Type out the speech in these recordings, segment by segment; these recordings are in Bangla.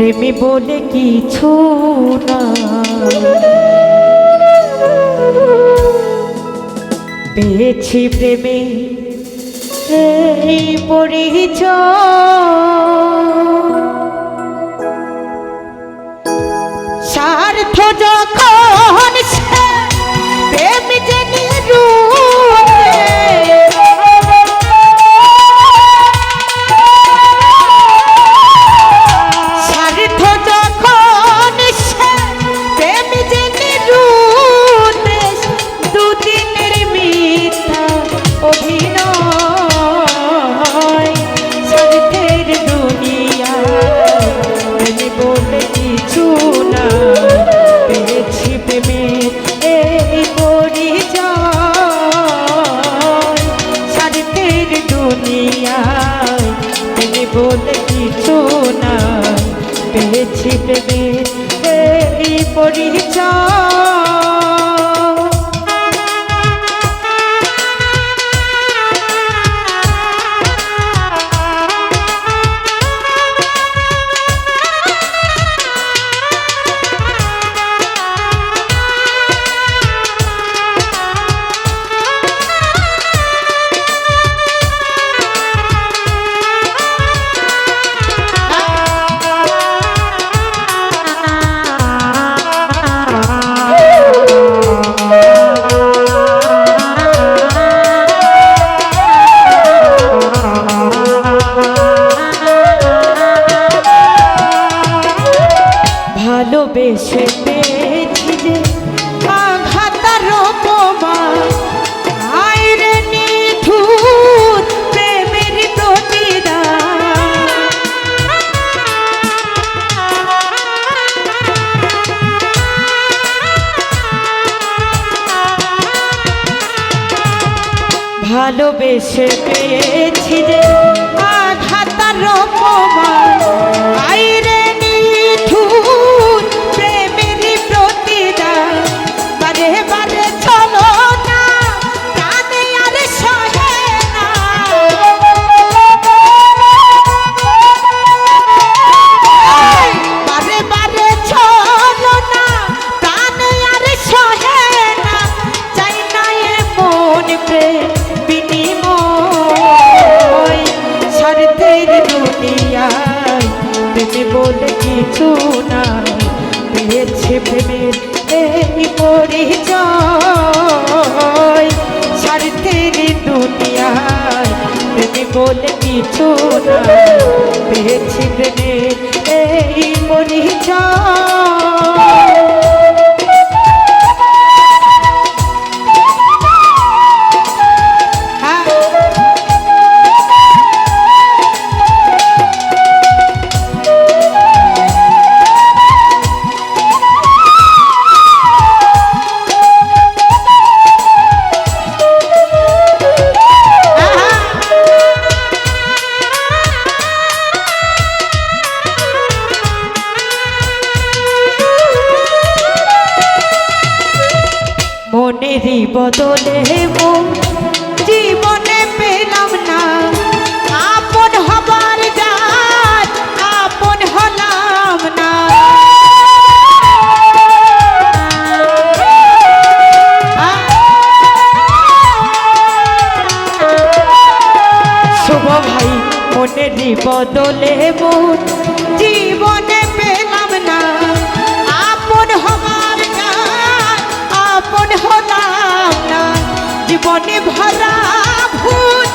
প্রেমে বলে কিছু না, পেয়েছি প্রেমে এই পরিচয়। স্বার্থ যখন সে প্রেম জেনে রূপে, স্বার্থ যখন সে প্রেম জেনে রূপে, দুদিনের মিথ্যা অভিনয়। স্বার্থের দুনিয়া প্রেমে বলে কিছু না, পেয়েছি প্রেমের এই পরিচয়। স্বার্থের দুনিয়ায় প্রেমে বলে কিছু না, পেয়েছি প্রেমের এই পরিচয়। ভালোবেসে পেয়েছি যে আঘাতার অপমান, আইরে নিঠুর প্রেমের প্রতিদান। ভালোবেসে পেয়েছি যে আঘাতার অপমান, আইরে নিঠুর প্রেমের প্রতিদান। বারে বারে চলো না প্রাণে আর সহে না, বারে বারে চলো না প্রাণে আর সহে না। চাই না এমন প্রেম বিনিময়। স্বার্থের দুনিয়ায় প্রেমে বলে কিছু না, পেয়েছে প্রেমের এই পরিচয়। স্বার্থের দুনিয়ায় প্রেমে বলে কিছু না, পেয়েছে প্রেমের এই পরিচয়। মনেরই বদলে মন জীবনে পেলাম না, আপন হবার ডাক আপন হলাম না। শুভ ভাই মনেরই বদলে মন জীবনে পেলাম না, আপন হবার আপন হলাম না। জীবনে ভরা ভুল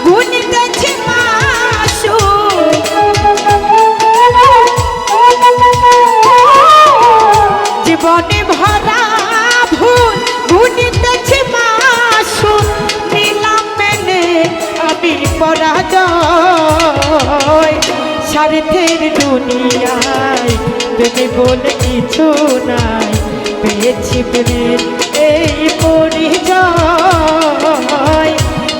গুনিতেছি মাসু, জীবনে ভরা ভুল গুনিতেছি মাসু। নিলাম মেনে আমি পরাজয়। স্বার্থের দুনিয়ায় প্রেমে বলে কিছু নাই, পেয়েছি প্রেমের এই পরিচয়।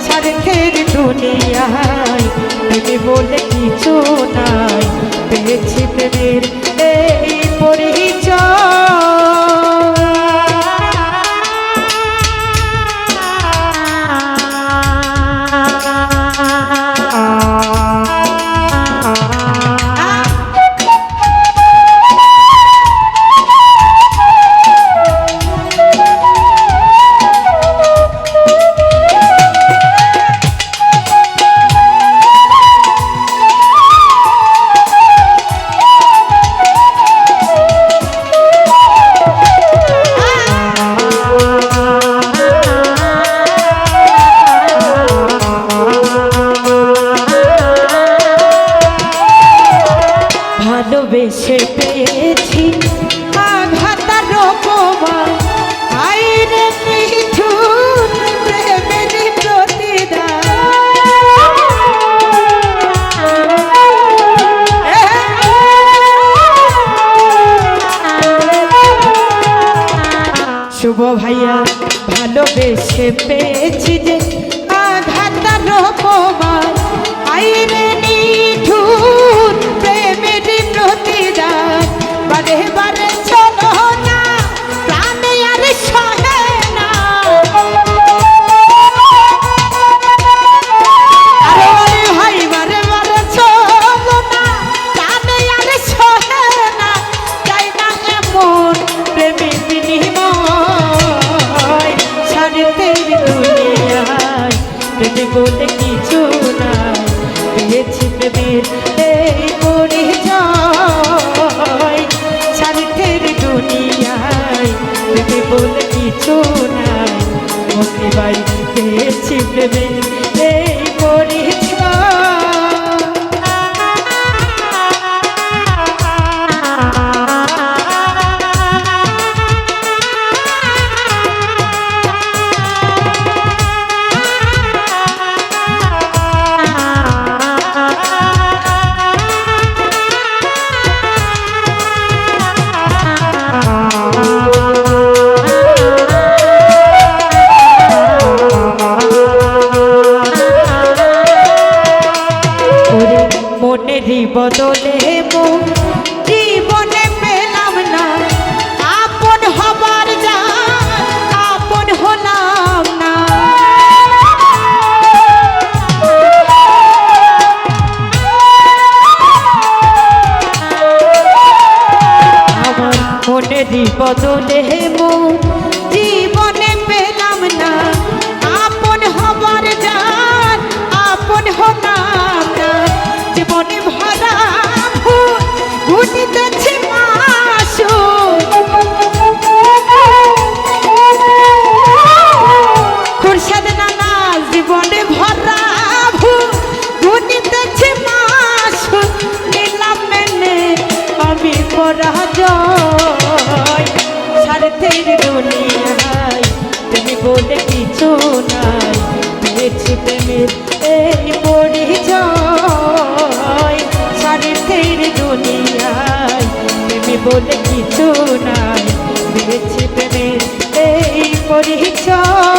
স্বার্থের দুনিয়ায় প্রেমে বলে কিছু নাই, পেয়েছি প্রেমের এই পরিচয়। ভালোবেসে পেয়েছি আঘাতার অপমান আইরে নিঠুর প্রেমের প্রতিদান শুভ ভাইয়া ভালোবেসে পেয়েছি যে আঘাতার অপমান আইরে নিঠুর প্রেমের প্রতিদান বারে বারে চলো না প্রাণে আর সহে না আরে ভাই বারে বারে চলো না প্রাণে আর সহে না চাই না এমন প্রেমে বিনিময় ছাড়তে দুনিয়ায় প্রেমে বলে কিছু নাই পেয়েছি প্রেমের এই পরিচয় ছাড়তের দুনিয়ায় প্রেমে বলে কিছু নাই মুক্তি বাই পেয়েছি প্রেমের এই পরিচয় বদলে জীবনে পেলাম না আপন হবার যা আপন হলাম না আমার মনেরই বদলে জীবনে পেলাম না আপন হবার যা আপন হলাম না জীবনে ভরা ঘুটিতেছে মাসু খুরশেদ নানা জীবনে ভরা ঘুটিতেছে মাসু নিলাম মেনে আমি পরাজয় স্বার্থের দুনিয়ায় তুমি বলে কিছু নাই পেয়েছি প্রেমের এই পরিচয় স্বার্থের দুনিয়ায় প্রেমে বলে কিছু নাই পেয়েছি প্রেমের এই পরিচয়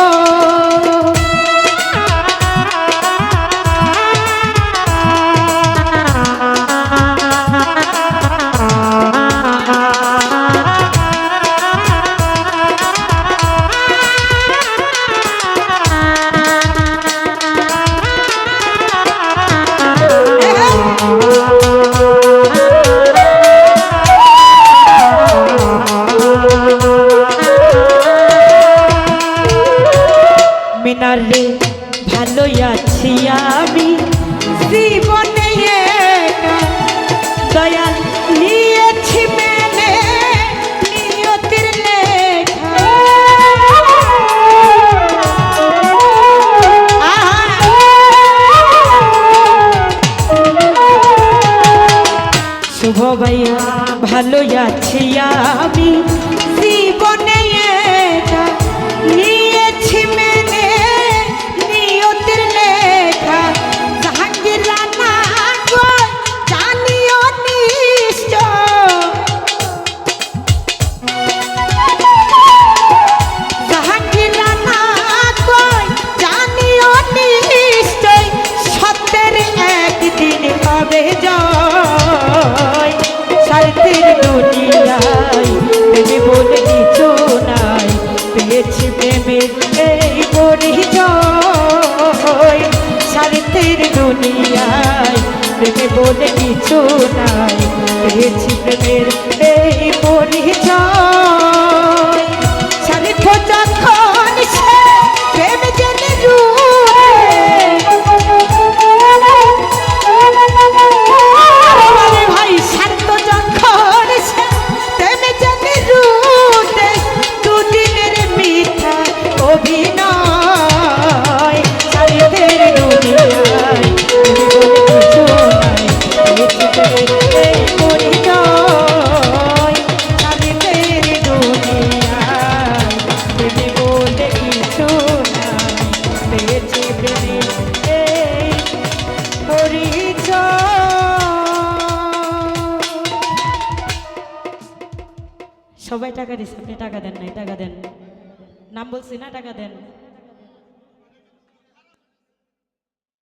মিনারে ভালো আছি আমি জীবনে দয়াল নিয়েছি মেনে নিয়তির লেখা শুভ ভাইয়া ভালো আছি আমি জীবনে নিয়েছি মেনে নিয়তির লেখা জাহাঙ্গীর রানা গো জানিও নিশ্চয় জাহাঙ্গীর রানা গো জানিও নিশ্চয় সত্যের একদিন হবে জয় স্বার্থের দুনিয়ায় প্রেমে বলে কিছু নাই পেয়েছি প্রেমের এই পরিচয় স্বার্থের দুনিয়ায় প্রেমে বলে কিছু নাই পেয়েছি প্রেমের এই পরিচয় স্বার্থ যখন সে প্রেম জেনে ভাই স্বার্থ যখন সে প্রেম জেনে রুটে দুদিনের মিথ্যা অভিনয় স্বার্থের দুনিয়ায় তুমি বলে কিছু নাই এই পরিচয় টাকা দিচ্ছি, আপনি টাকা দেন নাই, টাকা দেন। নাম বলছি না, টাকা দেন।